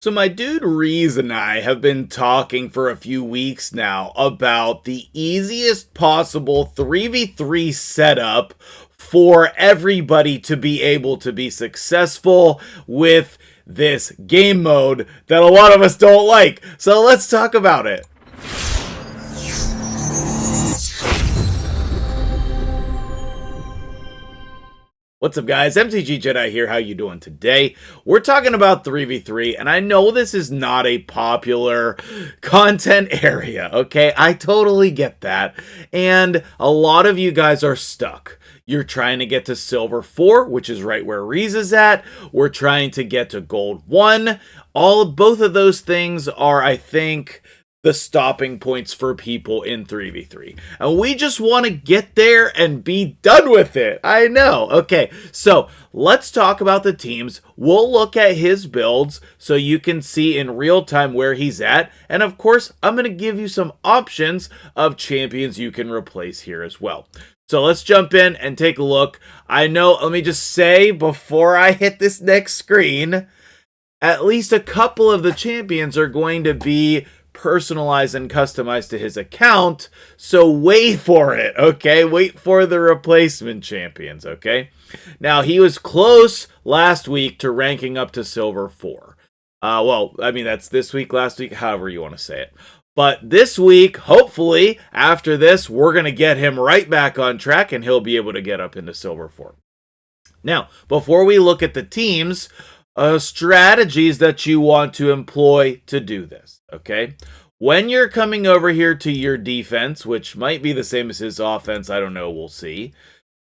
So my dude Reese and I have been talking for a few weeks now about the easiest possible 3v3 setup for everybody to be able to be successful with this game mode that a lot of us don't like. So let's talk about it. What's up, guys? MtgJedi here. How you doing today? We're talking about 3v3, and I know this is not a popular content area, okay? I totally get that, and a lot of you guys are stuck. You're trying to get to Silver 4, which is right where Reese is at. We're trying to get to Gold 1. Both of those things are, I think, the stopping points for people in 3v3. And we just want to get there and be done with it. I know. Okay, so let's talk about the teams. We'll look at his builds so you can see in real time where he's at. And of course, I'm going to give you some options of champions you can replace here as well. So let's jump in and take a look. I know, let me just say before I hit this next screen, at least a couple of the champions are going to be personalized and customized to his account, so wait for it, okay? Wait for the replacement champions, okay? Now, he was close last week to ranking up to Silver 4. Well, I mean, that's this week, last week, however you want to say it. But this week, hopefully, after this, we're going to get him right back on track, and he'll be able to get up into Silver 4. Now, before we look at the teams, strategies that you want to employ to do this, okay? When you're coming over here to your defense, which might be the same as his offense, I don't know, we'll see.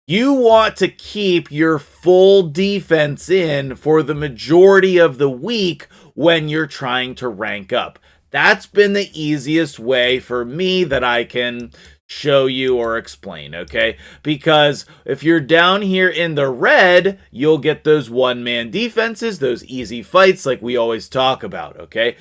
You want to keep your full defense in for the majority of the week when you're trying to rank up. That's been the easiest way for me that I can show you or explain, okay? Because if you're down here in the red, you'll get those one-man defenses, those easy fights like we always talk about, okay?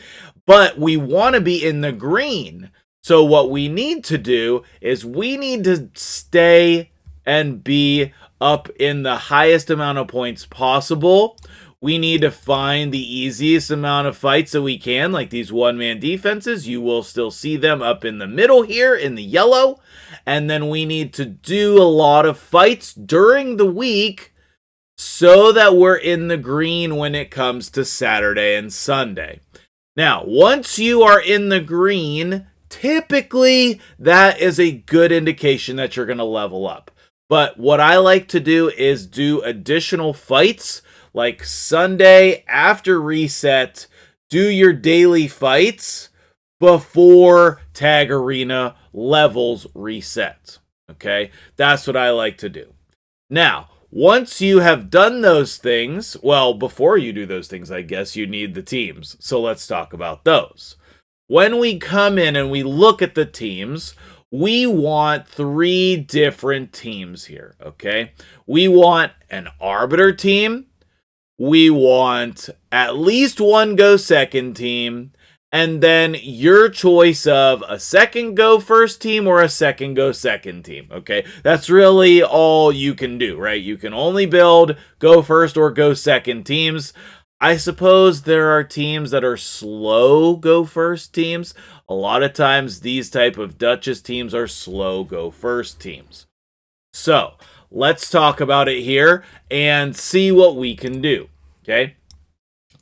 But we want to be in the green. So what we need to do is we need to stay and be up in the highest amount of points possible. We need to find the easiest amount of fights that we can, like these one-man defenses. You will still see them up in the middle here in the yellow. And then we need to do a lot of fights during the week so that we're in the green when it comes to Saturday and Sunday. Now, once you are in the green, typically that is a good indication that you're going to level up. But what I like to do is do additional fights. Like Sunday after reset, do your daily fights before Tag Arena levels reset. Okay, that's what I like to do. Now, once you have done those things, well, before you do those things, I guess you need the teams. So let's talk about those. When we come in and we look at the teams, we want 3 different teams here, okay? We want an Arbiter team. We want at least one go second team, and then your choice of a second go first team or a second go second team, okay? That's really all you can do, right? You can only build go first or go second teams. I suppose there are teams that are slow go first teams. A lot of times these type of Duchess teams are slow go first teams. So, let's talk about it here and see what we can do, okay?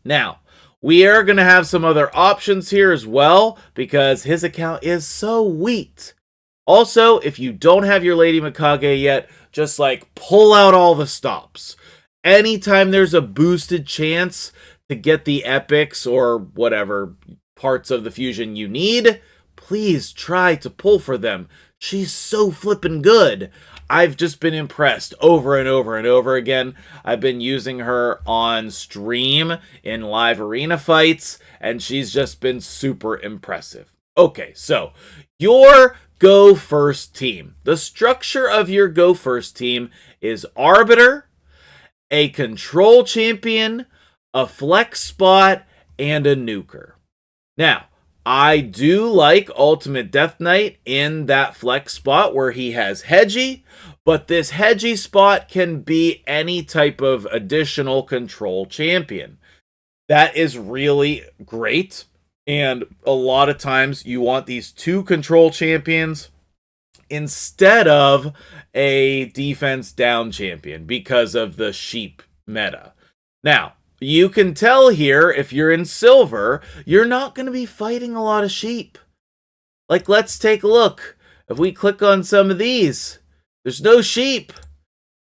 Now, we are going to have some other options here as well because his account is so weak. Also, if you don't have your Lady Mikage yet, just like pull out all the stops. Anytime there's a boosted chance to get the epics or whatever parts of the fusion you need, please try to pull for them. She's so flippin' good. I've just been impressed over and over and over again. I've been using her on stream in live arena fights, and she's just been super impressive. Okay, so your go first team. The structure of your go first team is Arbiter, a control champion, a flex spot, and a nuker. Now, I do like Ultimate Death Knight in that flex spot where he has Hedgie, but this Hedgie spot can be any type of additional control champion. That is really great. And a lot of times you want these two control champions instead of a defense down champion because of the sheep meta. Now, you can tell here if you're in silver, you're not going to be fighting a lot of sheep. Like, let's take a look. If we click on some of these, there's no sheep.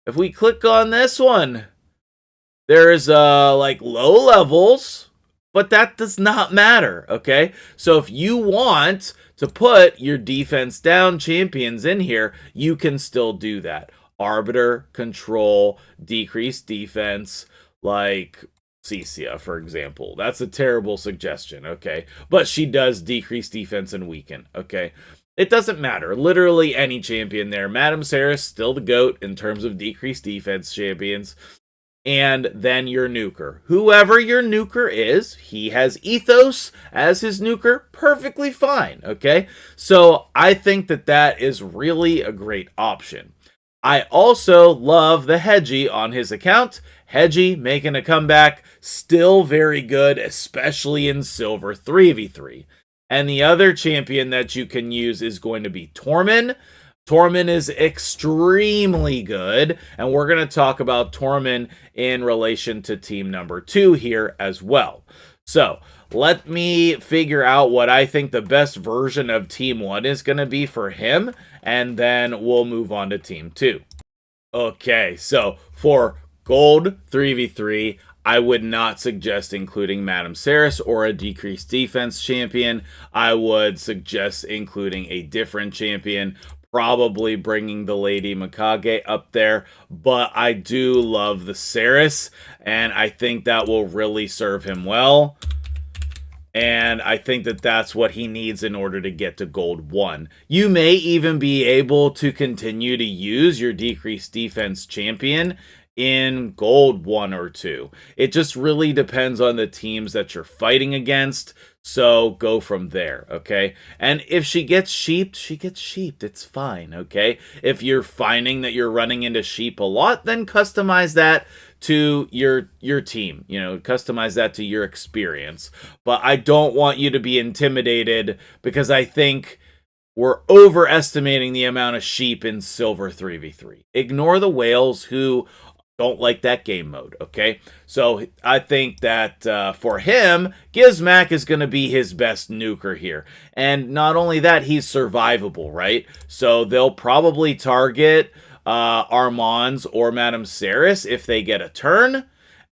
If we click on this one, there's like low levels, but that does not matter, okay? So if you want to put your defense down champions in here, you can still do that. Arbiter, control, decrease defense, like Cecia, for example. That's a terrible suggestion, okay? But she does decrease defense and weaken, okay? It doesn't matter. Literally any champion there. Madame Sarah's still the GOAT in terms of decreased defense champions. And then your nuker. Whoever your nuker is, he has Ethos as his nuker, perfectly fine, okay? So I think that that is really a great option. I also love the Hedgie on his account. Hedgie making a comeback, still very good, especially in Silver 3v3. And the other champion that you can use is going to be Tormin. Tormin is extremely good, and we're going to talk about Tormin in relation to team number 2 here as well. So, let me figure out what I think the best version of team 1 is going to be for him, and then we'll move on to team 2. Okay, so for gold 3v3, I would not suggest including Madame Saris or a decreased defense champion. I would suggest including a different champion, probably bringing the Lady Mikage up there, but I do love the Saris, and I think that will really serve him well. And I think that that's what he needs in order to get to gold 1. You may even be able to continue to use your decreased defense champion in gold 1 or 2. It just really depends on the teams that you're fighting against. So go from there, okay? And if she gets sheeped, she gets sheeped. It's fine, okay? If you're finding that you're running into sheep a lot, then customize that to your team. You know, customize that to your experience. But I don't want you to be intimidated because I think we're overestimating the amount of sheep in Silver 3v3. Ignore the whales who don't like that game mode, okay? So I think that for him, Gizmac is going to be his best nuker here. And not only that, he's survivable, right? So they'll probably target Armands or Madame Saris if they get a turn.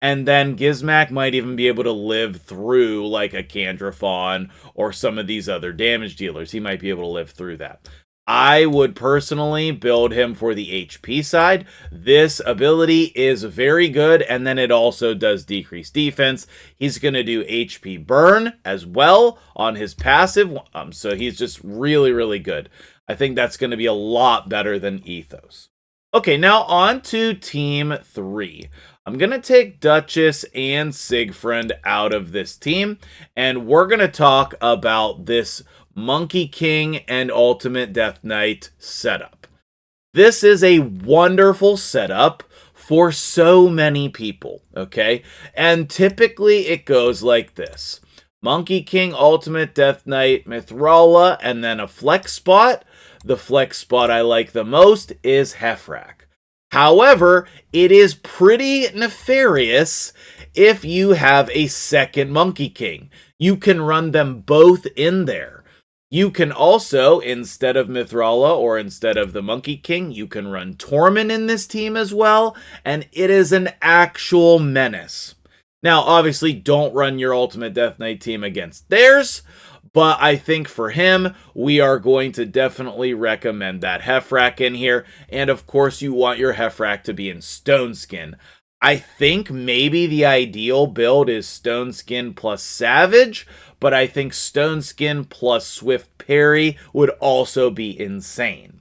And then Gizmac might even be able to live through like a Candrafon or some of these other damage dealers. He might be able to live through that. I would personally build him for the HP side. This ability is very good, and then it also does decrease defense. He's going to do HP burn as well on his passive, so he's just really, really good. I think that's going to be a lot better than Ethos. Okay, now on to Team 3. I'm going to take Duchess and Siegfried out of this team, and we're going to talk about this Monkey King and Ultimate Death Knight setup. This is a wonderful setup for so many people, okay? And typically it goes like this. Monkey King, Ultimate Death Knight, Mithrala, and then a flex spot. The flex spot I like the most is Hefrak. However, it is pretty nefarious if you have a second Monkey King. You can run them both in there. You can also, instead of Mithrala or instead of the Monkey King, you can run Tormin in this team as well, and it is an actual menace. Now, obviously, don't run your Ultimate Death Knight team against theirs, but I think for him, we are going to definitely recommend that Hefrak in here, and of course, you want your Hefrak to be in Stone Skin. I think maybe the ideal build is Stone Skin plus Savage, but I think Stone Skin plus Swift Parry would also be insane.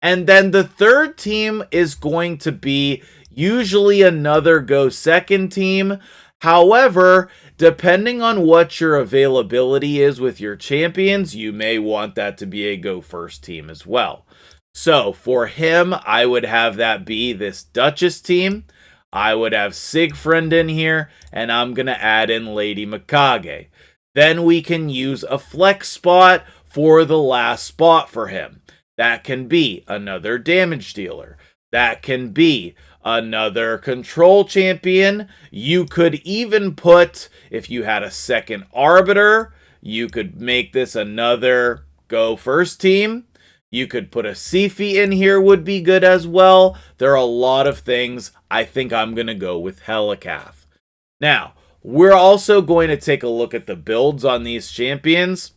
And then the third team is going to be usually another Go Second team. However, depending on what your availability is with your champions, you may want that to be a Go First team as well. So for him, I would have that be this Duchess team. I would have Siegfried in here, and I'm going to add in Lady Mikage. Then we can use a flex spot for the last spot for him. That can be another damage dealer. That can be another control champion. You could even put, if you had a second arbiter, you could make this another go first team. You could put a Sifi in here, would be good as well. There are a lot of things. I think I'm going to go with Helicath. Now, we're also going to take a look at the builds on these champions,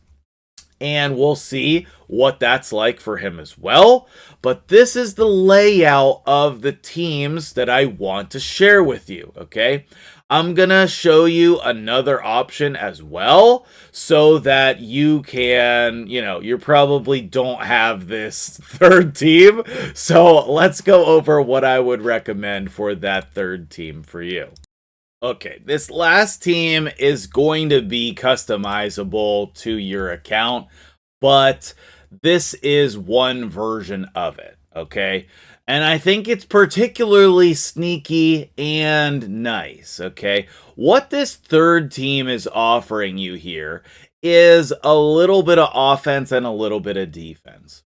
and we'll see what that's like for him as well. But this is the layout of the teams that I want to share with you, okay? I'm going to show you another option as well so that you can, you probably don't have this third team. So let's go over what I would recommend for that third team for you. Okay, this last team is going to be customizable to your account, but this is one version of it, okay? And I think it's particularly sneaky and nice, okay? What this third team is offering you here is a little bit of offense and a little bit of defense.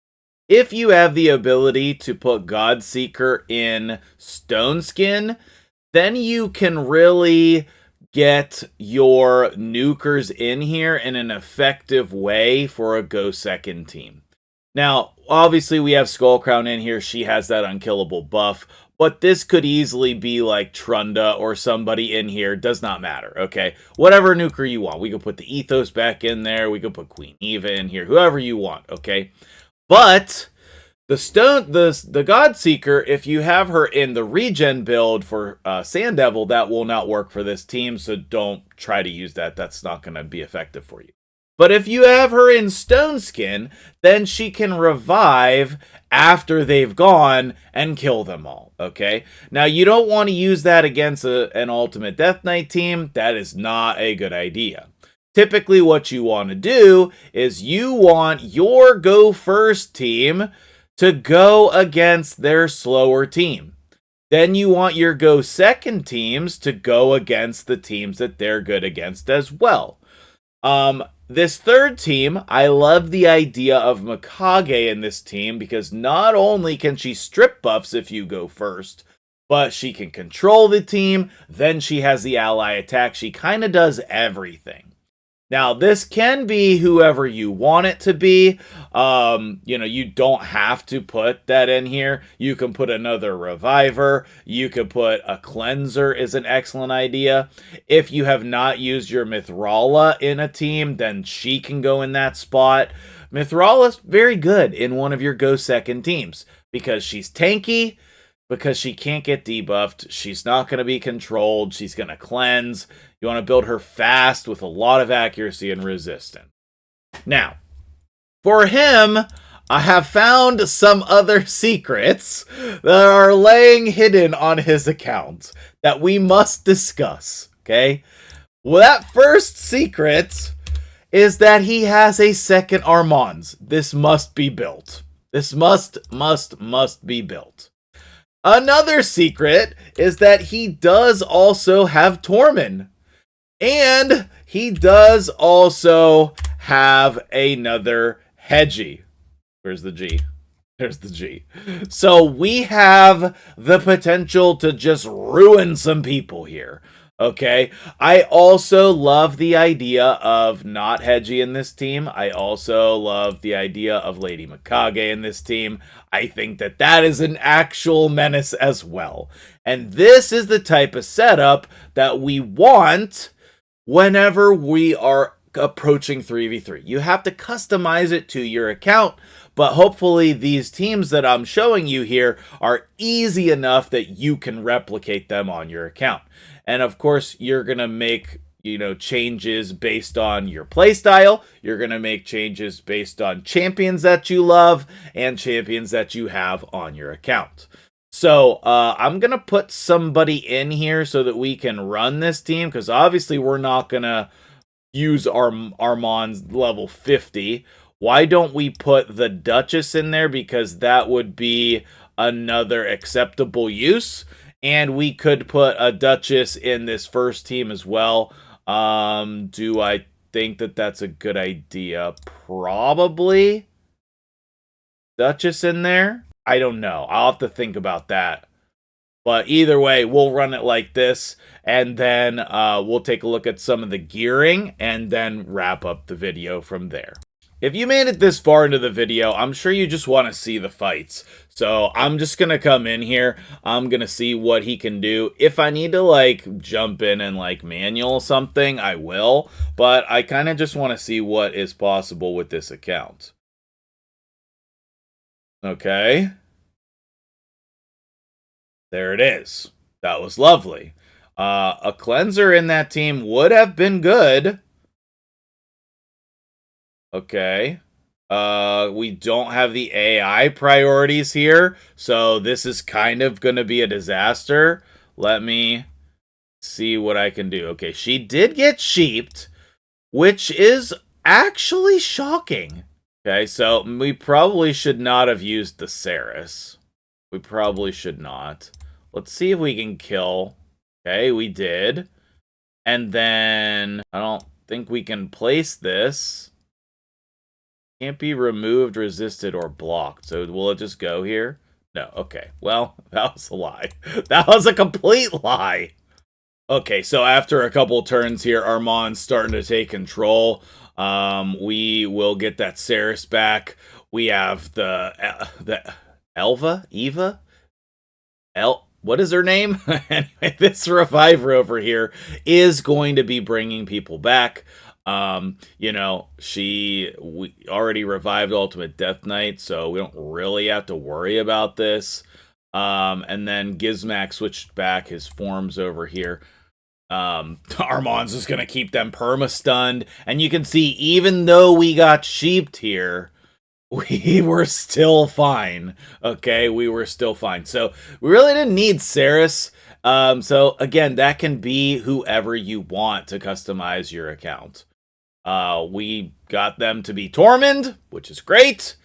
If you have the ability to put Godseeker in Stone Skin, then you can really get your nukers in here in an effective way for a go second team. Now, obviously we have Skullcrown in here. She has that unkillable buff, but this could easily be like Trunda or somebody in here. Does not matter, okay? Whatever nuker you want. We could put the Ethos back in there. We could put Queen Eva in here. Whoever you want, okay? But the Godseeker, if you have her in the regen build for Sand Devil, that will not work for this team, so don't try to use that. That's not going to be effective for you. But if you have her in Stone Skin, then she can revive after they've gone and kill them all, okay? Now, you don't want to use that against an Ultimate Death Knight team. That is not a good idea. Typically, what you want to do is you want your go first team to go against their slower team. Then you want your go second teams to go against the teams that they're good against as well. This third team, I love the idea of Mikage in this team because not only can she strip buffs if you go first, but she can control the team, then she has the ally attack. She kind of does everything. Now, this can be whoever you want it to be. You don't have to put that in here. You can put another reviver. You could put a cleanser is an excellent idea. If you have not used your Mithrala in a team, then she can go in that spot. Mithrala's very good in one of your go second teams because she's tanky, because she can't get debuffed. She's not going to be controlled. She's going to cleanse. You want to build her fast with a lot of accuracy and resistance. Now, for him, I have found some other secrets that are laying hidden on his account that we must discuss, okay? Well, that first secret is that he has a second Armand's. This must be built. This must be built. Another secret is that he does also have Tormund. And he does also have another Hedgie. Where's the G? There's the G. So we have the potential to just ruin some people here. Okay, I also love the idea of not Hedgie in this team. I also love the idea of Lady Mikage in this team. I think that that is an actual menace as well. And this is the type of setup that we want whenever we are approaching 3v3. You have to customize it to your account, but hopefully these teams that I'm showing you here are easy enough that you can replicate them on your account. And of course, you're going to make, changes based on your playstyle. You're going to make changes based on champions that you love and champions that you have on your account. So I'm going to put somebody in here so that we can run this team, because obviously we're not going to use Armand's level 50. Why don't we put the Duchess in there? Because that would be another acceptable use. And we could put a Duchess in this first team as well. Do I think that that's a good idea? Probably. Duchess in there? I don't know. I'll have to think about that. But either way, we'll run it like this, and then we'll take a look at some of the gearing, and then wrap up the video from there. If you made it this far into the video, I'm sure you just want to see the fights. So I'm just going to come in here. I'm going to see what he can do. If I need to, like, jump in and, like, manual something, I will. But I kind of just want to see what is possible with this account. Okay. There it is. That was lovely. A cleanser in that team would have been good. Okay. We don't have the AI priorities here, so this is kind of going to be a disaster. Let me see what I can do. Okay, she did get sheeped, which is actually shocking. Okay, so we probably should not have used the Saris. We probably should not. Let's see if we can kill. Okay, we did. And then I don't think we can place this. Can't be removed, resisted, or blocked. So will it just go here? No. Okay. Well, that was a lie. That was a complete lie. Okay, so after a couple turns here, Armand's starting to take control. We will get that Saris back. We have the Eva? What is her name? Anyway, this reviver over here is going to be bringing people back. You know, we already revived Ultimate Death Knight, so we don't really have to worry about this. And then Gizmak switched back his forms over here. Armand's just gonna keep them perma-stunned, and you can see, even though we got sheeped here, we were still fine. Okay, we were still fine. So we really didn't need Saris. So again, that can be whoever you want to customize your account. We got them to be Tormund, which is great.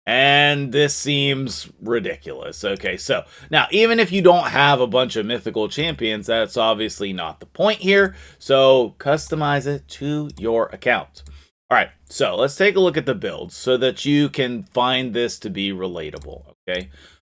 And this seems ridiculous. Okay, so now, even if you don't have a bunch of mythical champions, that's obviously not the point here. So customize it to your account. All right, so let's take a look at the builds so that you can find this to be relatable, okay?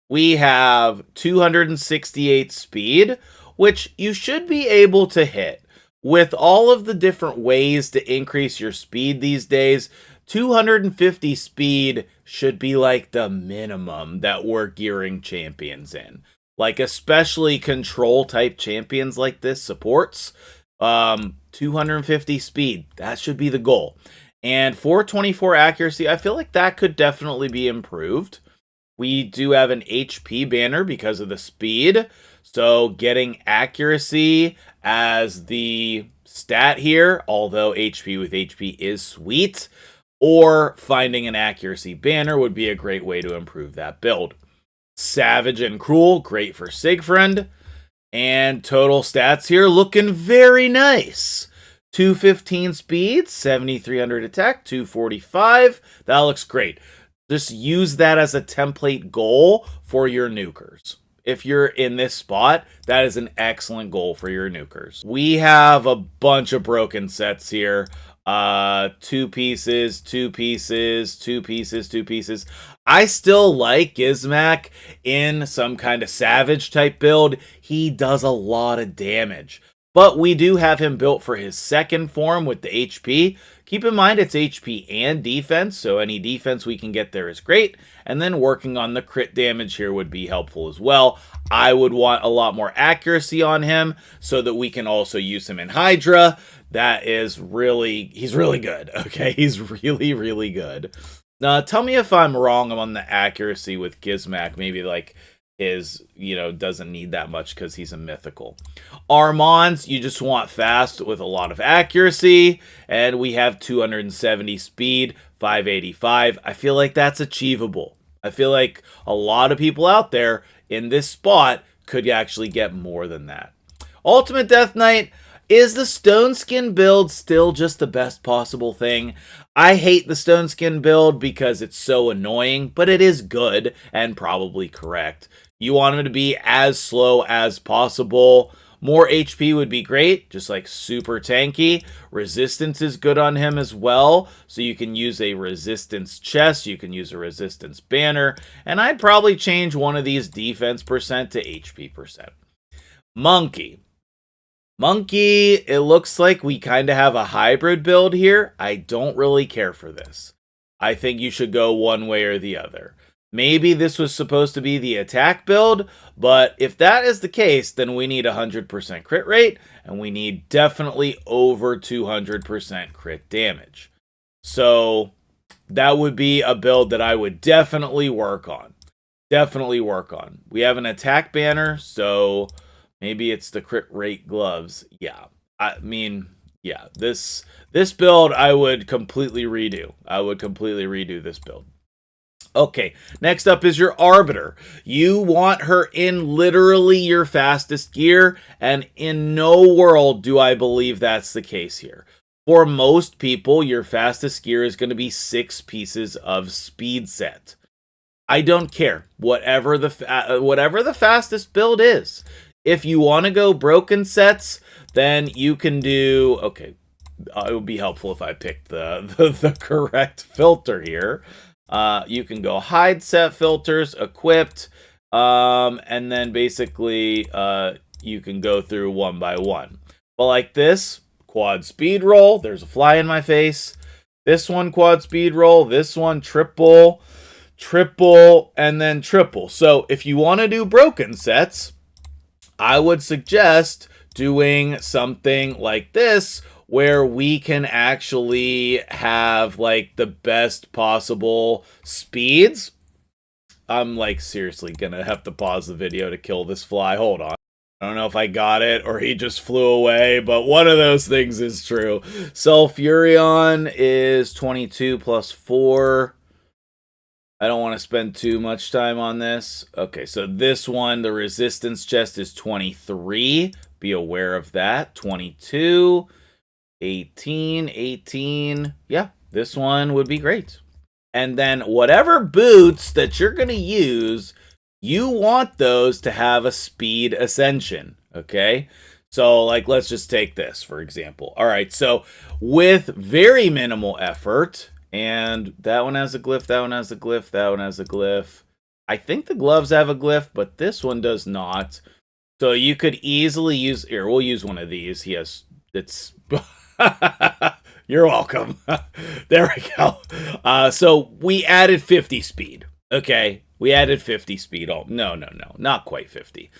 We have 268 speed, which you should be able to hit. With all of the different ways to increase your speed these days, 250 speed should be like the minimum that we're gearing champions in. Like, especially control type champions like this supports. 250 speed, that should be the goal. And 424 accuracy, I feel like that could definitely be improved. We do have an HP banner because of the speed. So getting accuracy as the stat here, although HP with HP is sweet, or finding an accuracy banner would be a great way to improve that build. Savage and Cruel, great for Siegfried. And total stats here looking very nice. 215 speed, 7,300 attack, 245. That looks great. Just use that as a template goal for your nukers. If you're in this spot, that is an excellent goal for your nukers. We have a bunch of broken sets here. 2 pieces, 2 pieces, 2 pieces, 2 pieces. I still like Gizmak in some kind of savage type build. He does a lot of damage. But we do have him built for his second form with the HP. Keep in mind it's HP and defense, so any defense we can get there is great. And then working on the crit damage here would be helpful as well. I would want a lot more accuracy on him so that we can also use him in Hydra. That is he's really good, okay? He's really, really good. Tell me if I'm wrong on the accuracy with Gizmak. Maybe like his, doesn't need that much because he's a mythical. Armand's, you just want fast with a lot of accuracy. And we have 270 speed, 585. I feel like that's achievable. I feel like a lot of people out there in this spot could actually get more than that. Ultimate Death Knight, is the Stone Skin build still just the best possible thing? I hate the Stone Skin build because it's so annoying, but it is good and probably correct. You want him to be as slow as possible. More HP would be great, just like super tanky. Resistance is good on him as well, so you can use a resistance chest, you can use a resistance banner, and I'd probably change one of these defense percent to HP percent. Monkey. Monkey, it looks like we kind of have a hybrid build here. I don't really care for this. I think you should go one way or the other. Maybe this was supposed to be the attack build, but if that is the case, then we need 100% crit rate, and we need definitely over 200% crit damage. So that would be a build that I would definitely work on. Definitely work on. We have an attack banner, so maybe it's the crit rate gloves. Yeah, I mean, yeah, this build I would completely redo. I would completely redo this build. Okay, next up is your Arbiter. You want her in literally your fastest gear, and in no world do I believe that's the case here. For most people, your fastest gear is going to be 6 pieces of speed set. I don't care. Whatever the fastest build is. If you want to go broken sets, then you can do... Okay, it would be helpful if I picked the correct filter here. You can go hide set filters, equipped, and then basically you can go through one by one. But like this, quad speed roll, there's a fly in my face. This one, quad speed roll. This one, triple, and then triple. So if you want to do broken sets, I would suggest doing something like this, where we can actually have like the best possible speeds. I'm like seriously gonna have to pause the video to kill this fly. Hold on. I don't know if I got it or he just flew away, but one of those things is true. Sulfurion is 22 plus 4. I don't want to spend too much time on this. Okay, so this one, the resistance chest is 23. Be aware of that. 22. 18. Yeah, this one would be great. And then whatever boots that you're going to use, you want those to have a speed ascension, okay? So, like, let's just take this, for example. All right, so with very minimal effort, and that one has a glyph, that one has a glyph, that one has a glyph. I think the gloves have a glyph, but this one does not. So you could easily use... Here, we'll use one of these. He has... It's... You're welcome. There we go. So we added 50 speed. Okay, we added 50 speed. Oh, no, not quite 50.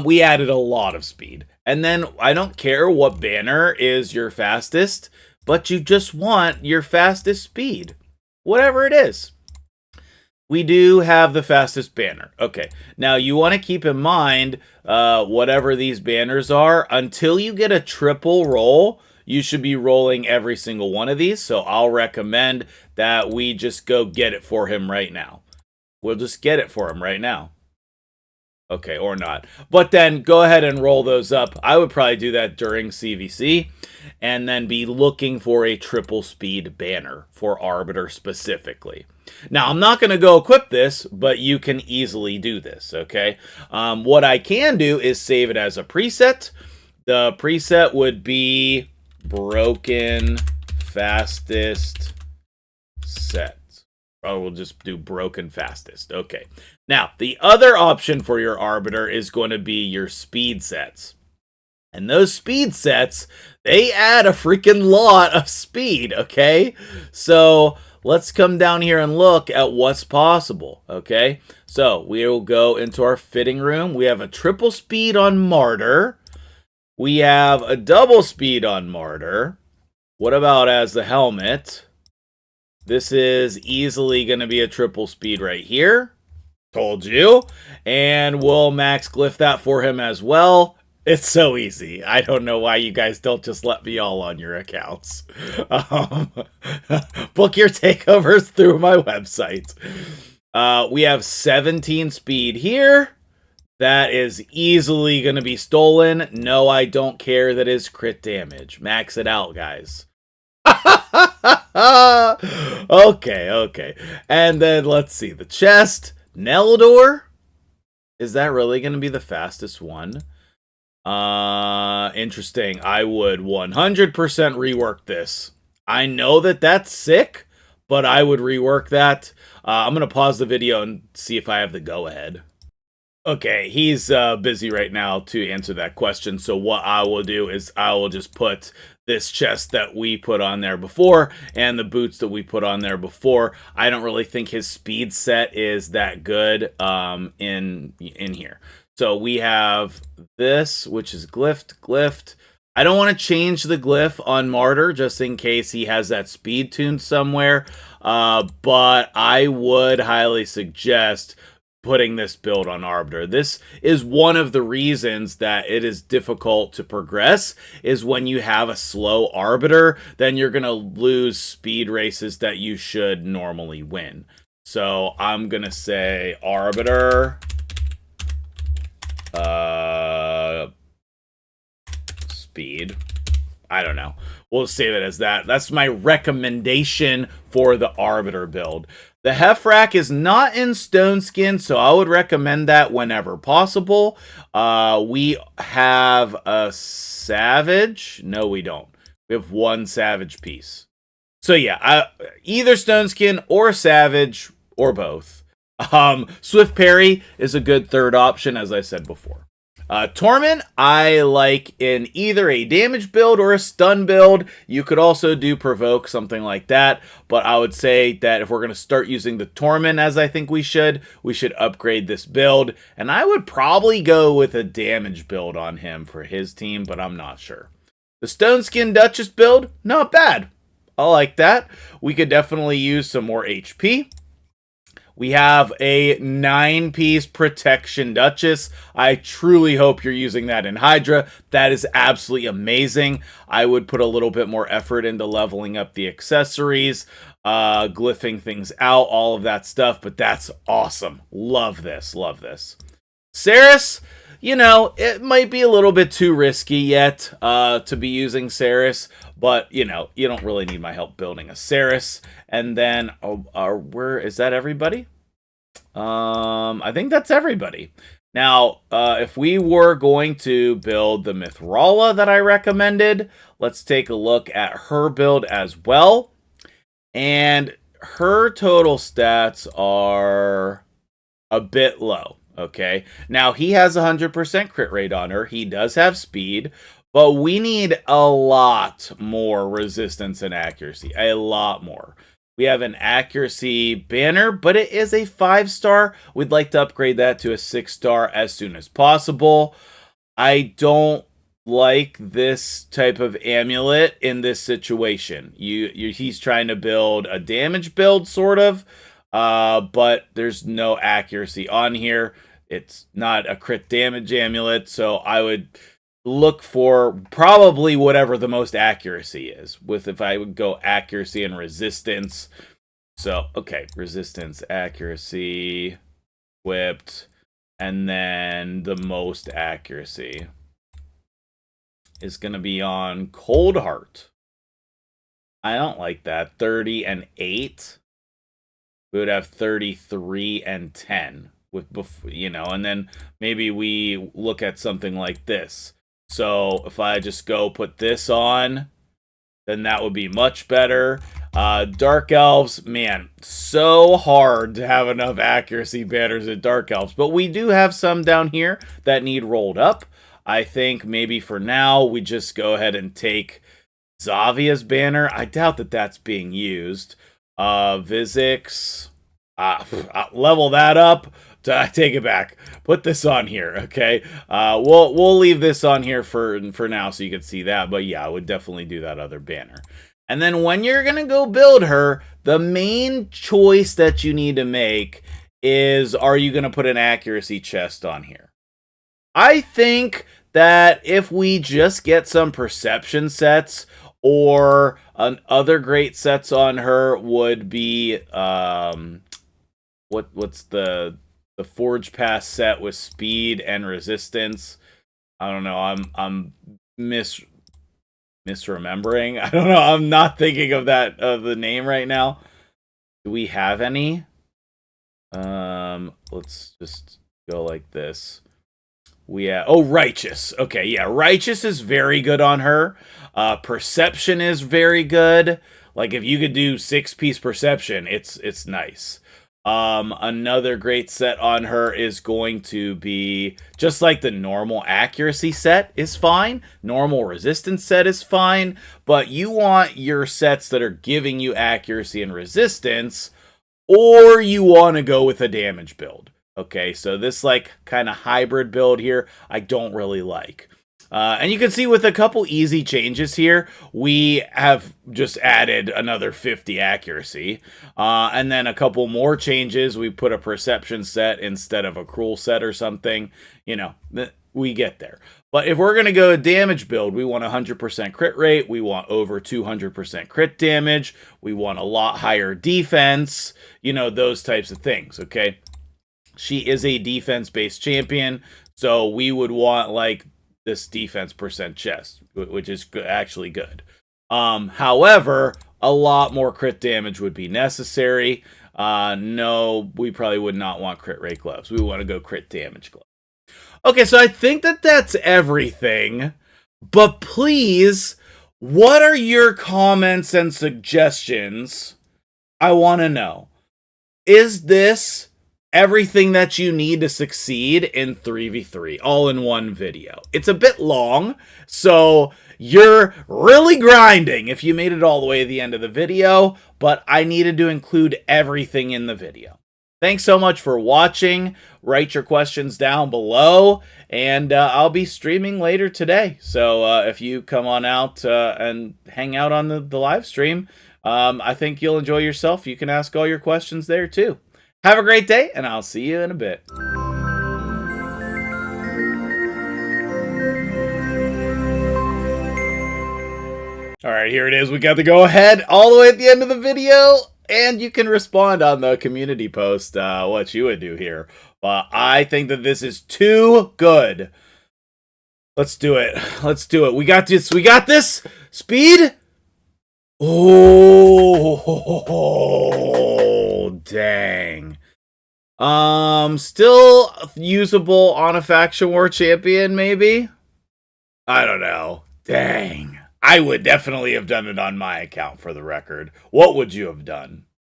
We added a lot of speed. And then I don't care what banner is your fastest, but you just want your fastest speed, whatever it is. We do have the fastest banner. Okay, now you want to keep in mind whatever these banners are, until you get a triple roll, you should be rolling every single one of these. So I'll recommend that we just go get it for him right now. We'll just get it for him right now. Okay, or not. But then go ahead and roll those up. I would probably do that during CVC. And then be looking for a triple speed banner for Arbiter specifically. Now, I'm not going to go equip this, but you can easily do this, okay? What I can do is save it as a preset. The preset would be... broken fastest set. Oh, we'll just do broken fastest. Okay. Now, the other option for your Arbiter is going to be your speed sets. And those speed sets, they add a freaking lot of speed, okay? So, let's come down here and look at what's possible, okay? So, we will go into our fitting room. We have a triple speed on Martyr. We have a double speed on Martyr. What about as the helmet? This is easily going to be a triple speed right here. Told you. And we'll max glyph that for him as well. It's so easy. I don't know why you guys don't just let me all on your accounts. Book your takeovers through my website. We have 17 speed here. That is easily going to be stolen. No, I don't care. That is crit damage. Max it out, guys. Okay. And then let's see. The chest. Neldor. Is that really going to be the fastest one? Interesting. I would 100% rework this. I know that that's sick, but I would rework that. I'm going to pause the video and see if I have the go-ahead. Okay, he's busy right now to answer that question. So what I will do is I will just put this chest that we put on there before and the boots that we put on there before. I don't really think his speed set is that good in here. So we have this, which is glyphed. I don't want to change the glyph on Martyr just in case he has that speed tune somewhere. But I would highly suggest putting this build on Arbiter. This is one of the reasons that it is difficult to progress, is when you have a slow Arbiter, then you're going to lose speed races that you should normally win. So I'm going to say Arbiter, speed. I don't know. We'll save it as that. That's my recommendation for the Arbiter build. The Hef-Rack is not in Stone Skin, so I would recommend that whenever possible. We have a Savage. No, we don't. We have one Savage piece. So yeah, either Stone Skin or Savage or both. Swift Parry is a good third option, as I said before. Torment, I like in either a damage build or a stun build. You could also do provoke, something like that. But I would say that if we're going to start using the Torment, as I think we should upgrade this build. And I would probably go with a damage build on him for his team, but I'm not sure. The Stone Skin Duchess build, not bad. I like that. We could definitely use some more HP. We have a 9-piece Protection Duchess. I truly hope you're using that in Hydra. That is absolutely amazing. I would put a little bit more effort into leveling up the accessories, glyphing things out, all of that stuff, but that's awesome. Love this, love this. Saris, you know, it might be a little bit too risky yet to be using Saris, but, you know, you don't really need my help building a Saris. And then, where is that everybody? I think that's everybody. Now, if we were going to build the Mithrala that I recommended, let's take a look at her build as well. And her total stats are a bit low, okay? Now, he has 100% crit rate on her. He does have speed, but we need a lot more resistance and accuracy. A lot more. We have an accuracy banner, but it is a 5-star. We'd like to upgrade that to a 6-star as soon as possible. I don't like this type of amulet in this situation. He's trying to build a damage build, sort of, but there's no accuracy on here. It's not a crit damage amulet, so I would look for probably whatever the most accuracy is. If I would go accuracy and resistance. So, okay, resistance, accuracy, whipped, and then the most accuracy is going to be on Cold Heart. I don't like that. 30 and 8. We would have 33 and 10 with, you know, and then maybe we look at something like this. So if I just go put this on, then that would be much better. Dark Elves, man, so hard to have enough accuracy banners at Dark Elves. But we do have some down here that need rolled up. I think maybe for now, we just go ahead and take Zavia's banner. I doubt that that's being used. Vizix, level that up. I take it back. Put this on here, okay? We'll leave this on here for now so you can see that. But yeah, I would definitely do that other banner. And then when you're going to go build her, the main choice that you need to make is, are you going to put an accuracy chest on here? I think that if we just get some perception sets or other great sets on her would be, what's the Forge Pass set with speed and resistance. I don't know. I'm misremembering. I don't know. I'm not thinking of the name right now. Do we have any? Let's just go like this. Righteous. Okay, yeah, Righteous is very good on her. Perception is very good. Like if you could do 6-piece Perception, it's nice. Another great set on her is going to be just like the normal accuracy set is fine. Normal resistance set is fine, but you want your sets that are giving you accuracy and resistance, or you want to go with a damage build. Okay, so this like kind of hybrid build here, I don't really like. And you can see with a couple easy changes here, we have just added another 50 accuracy. And then a couple more changes, we put a perception set instead of a cruel set or something. You know, we get there. But if we're going to go a damage build, we want 100% crit rate. We want over 200% crit damage. We want a lot higher defense. You know, those types of things, okay? She is a defense-based champion, so we would want, like, this defense percent chest, which is actually good. However, a lot more crit damage would be necessary. No, we probably would not want crit rate gloves. We want to go crit damage gloves. Okay, so I think that that's everything. But please, what are your comments and suggestions? I want to know. Is this everything that you need to succeed in 3v3 all in one video? It's a bit long, so you're really grinding if you made it all the way to the end of the video, but I needed to include everything in the video. Thanks so much for watching. Write your questions down below, and I'll be streaming later today. So if you come on out and hang out on the live stream, I think you'll enjoy yourself. You can ask all your questions there too. Have a great day, and I'll see you in a bit. All right, here it is. We got the go-ahead all the way at the end of the video, and you can respond on the community post what you would do here. But I think that this is too good. Let's do it. Let's do it. We got this. We got this. Speed. Oh, dang. Still usable on a faction war champion, maybe? I don't know. Dang. I would definitely have done it on my account, for the record. What would you have done?